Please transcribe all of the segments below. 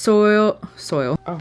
soil. Oh.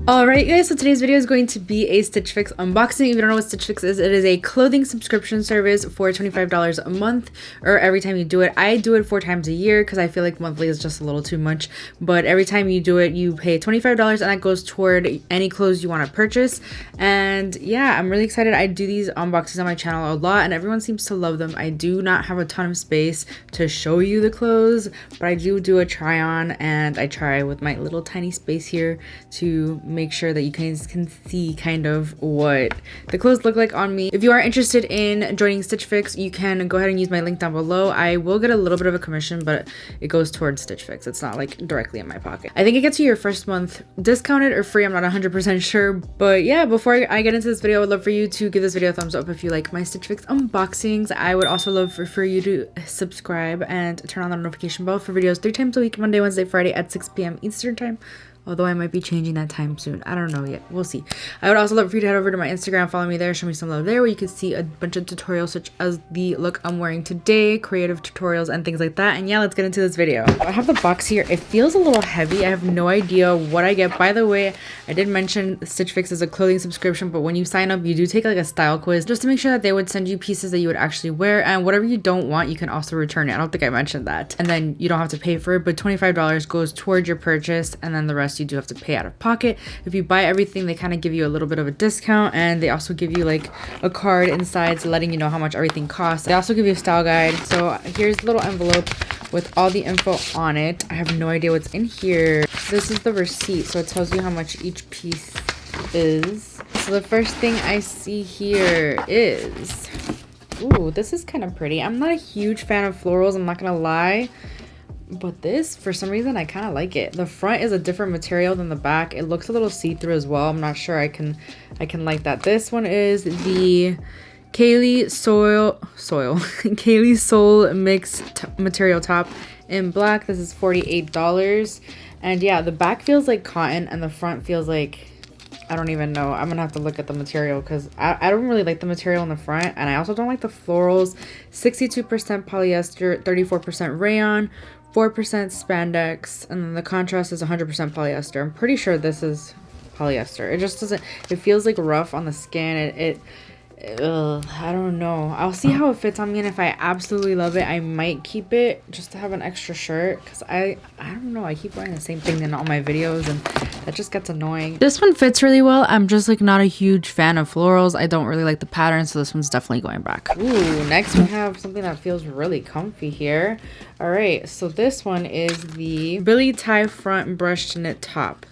Alright guys, so today's video is going to be a Stitch Fix unboxing. If you don't know what Stitch Fix is, it is a clothing subscription service for $25 a month, or every time you do it. I do it 4 times a year because I feel like monthly is just a little too much, but every time you do it, you pay $25 and that goes toward any clothes you want to purchase. And yeah, I'm really excited. I do these unboxings on my channel a lot and everyone seems to love them. I do not have a ton of space to show you the clothes, but I do a try on, and I try with my little tiny space here to make sure that you guys can see kind of what the clothes look like on me. If you are interested in joining Stitch Fix, you can go ahead and use my link down below. I will get a little bit of a commission, but it goes towards Stitch Fix. It's not like directly in my pocket. I think it gets you your first month discounted or free. I'm not 100% sure, but yeah, before I get into this video, I would love for you to give this video a thumbs up if you like my Stitch Fix unboxings. I would also love for you to subscribe and turn on the notification bell for videos 3 times a week, Monday, Wednesday, Friday at 6 p.m. Eastern time. Although I might be changing that time soon. I don't know yet. We'll see. I would also love for you to head over to my Instagram, follow me there, show me some love there, where you can see a bunch of tutorials such as the look I'm wearing today, creative tutorials and things like that. And yeah, let's get into this video. I have the box here. It feels a little heavy. I have no idea what I get. By the way, I did mention Stitch Fix is a clothing subscription, but when you sign up, you do take like a style quiz just to make sure that they would send you pieces that you would actually wear, and whatever you don't want, you can also return it. I don't think I mentioned that. And then you don't have to pay for it, but $25 goes towards your purchase, and then the rest you do have to pay out of pocket. If you buy everything, they kind of give you a little bit of a discount, and they also give you like a card inside, so letting you know how much everything costs. They also give you a style guide. So here's the little envelope with all the info on it. I have no idea what's in here. This is the receipt, so it tells you how much each piece is. So the first thing I see here is, ooh, this is kind of pretty. I'm not a huge fan of florals, I'm not gonna lie, but this, for some reason, I kind of like it. The front is a different material than the back. It looks a little see-through as well. I'm not sure I can like that. This one is the Calan Soul mixed material top in black. This is $48. And yeah, the back feels like cotton and the front feels like, I don't even know. I'm gonna have to look at the material because I don't really like the material in the front, and I also don't like the florals. 62% polyester, 34% rayon, 4% spandex, and then the contrast is 100% polyester. I'm pretty sure this is polyester. It just doesn't, it feels like rough on the skin. I don't know. I'll see how it fits on me, and if I absolutely love it, I might keep it just to have an extra shirt, because I don't know, I keep wearing the same thing in all my videos and that just gets annoying. This one fits really well. I'm just like not a huge fan of florals. I don't really like the pattern, so this one's definitely going back. Ooh, next we have something that feels really comfy here. All right, so this one is the Billy tie front brushed knit top,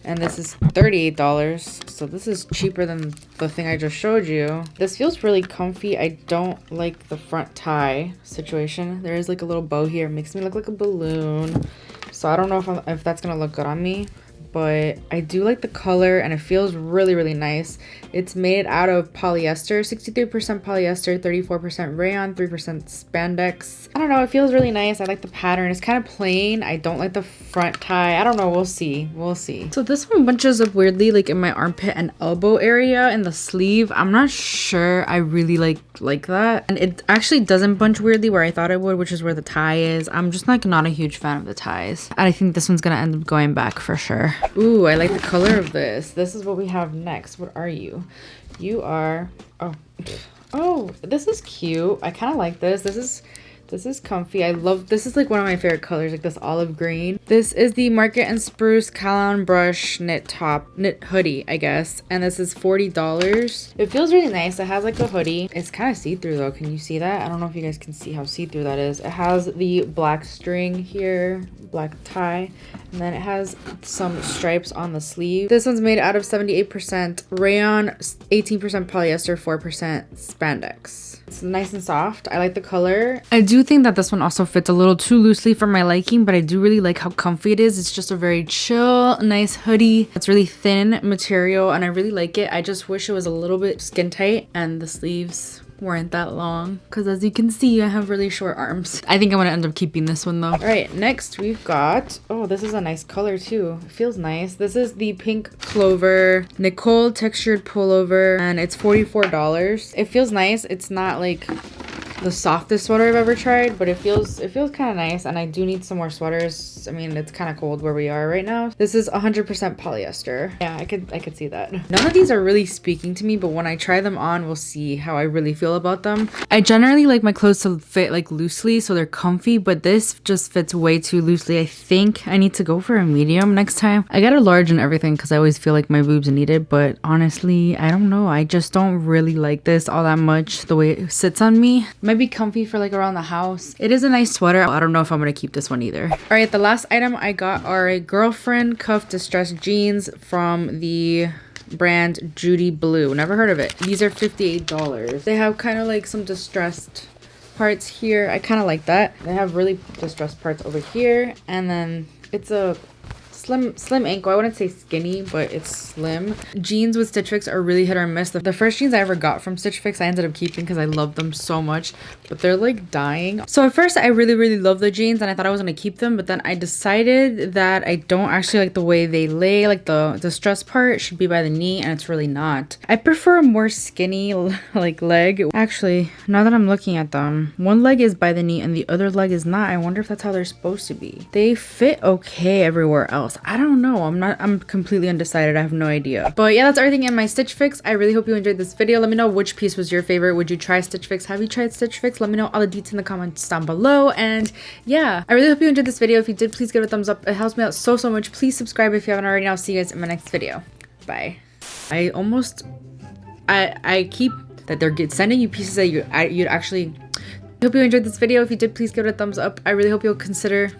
and this is $38. So this is cheaper than the thing I just showed you. This feels really comfy. I don't like the front tie situation. There is like a little bow here. It makes me look like a balloon. So I don't know if that's gonna look good on me, but I do like the color and it feels really, really nice. It's made out of polyester, 63% polyester, 34% rayon, 3% spandex. I don't know, it feels really nice. I like the pattern. It's kind of plain. I don't like the front tie. I don't know, we'll see. We'll see. So this one bunches up weirdly like in my armpit and elbow area in the sleeve. I'm not sure I really like that. And it actually doesn't bunch weirdly where I thought it would, which is where the tie is. I'm just like not a huge fan of the ties. And I think this one's gonna end up going back for sure. Ooh, I like the color of this. This is what we have next. What are you? You are, oh, this is cute. I kind of like this. This is comfy. I love, this is like one of my favorite colors, like this olive green. This is the Market and Spruce Calan brush knit hoodie, I guess. And this is $40. It feels really nice. It has like a hoodie. It's kind of see-through though. Can you see that? I don't know if you guys can see how see-through that is. It has the black string here, black tie, and then it has some stripes on the sleeve. This one's made out of 78% rayon, 18% polyester, 4% spandex. It's nice and soft. I like the color. I do think that this one also fits a little too loosely for my liking, but I do really like how comfy it is. It's just a very chill, nice hoodie. It's really thin material and I really like it. I just wish it was a little bit skin tight and the sleeves weren't that long, because as you can see, I have really short arms. I think I'm gonna end up keeping this one though. All right, next we've got, oh, this is a nice color too. It feels nice. This is the pink Clover Nicole textured pullover, and it's $44. It feels nice. It's not like the softest sweater I've ever tried, but it feels kind of nice, and I do need some more sweaters. I mean, it's kind of cold where we are right now. This is 100% polyester. Yeah, I could see that. None of these are really speaking to me, but when I try them on, we'll see how I really feel about them. I generally like my clothes to fit like loosely so they're comfy, but this just fits way too loosely. I think I need to go for a medium next time. I got a large and everything because I always feel like my boobs need it, but honestly, I don't know. I just don't really like this all that much the way it sits on me. It might be comfy for like around the house. It is a nice sweater. I don't know if I'm gonna keep this one either. All right, the last item I got are a girlfriend cuff distressed jeans from the brand Judy Blue. Never heard of it. These are $58. They have kind of like some distressed parts here. I kind of like that. They have really distressed parts over here, and then it's a slim ankle. I wouldn't say skinny, but it's slim. Jeans with Stitch Fix are really hit or miss. The first jeans I ever got from Stitch Fix I ended up keeping because I love them so much, but they're like dying. So at first I really love the jeans and I thought I was gonna keep them, but then I decided that I don't actually like the way they lay. Like the stress part should be by the knee, and it's really not. I prefer a more skinny like leg. Actually, now that I'm looking at them, one leg is by the knee and the other leg is not. I wonder if that's how they're supposed to be. They fit okay everywhere else. I don't know. I'm completely undecided. I have no idea. But yeah, that's everything in my Stitch Fix. I really hope you enjoyed this video. Let me know which piece was your favorite. Would you try Stitch Fix? Have you tried Stitch Fix? Let me know all the deets in the comments down below. And yeah, I really hope you enjoyed this video. If you did, please give it a thumbs up. It helps me out so much. Please subscribe if you haven't already. I'll see you guys in my next video. Bye. I keep that they're sending you pieces that you'd actually. I hope you enjoyed this video. If you did, please give it a thumbs up. I really hope you'll consider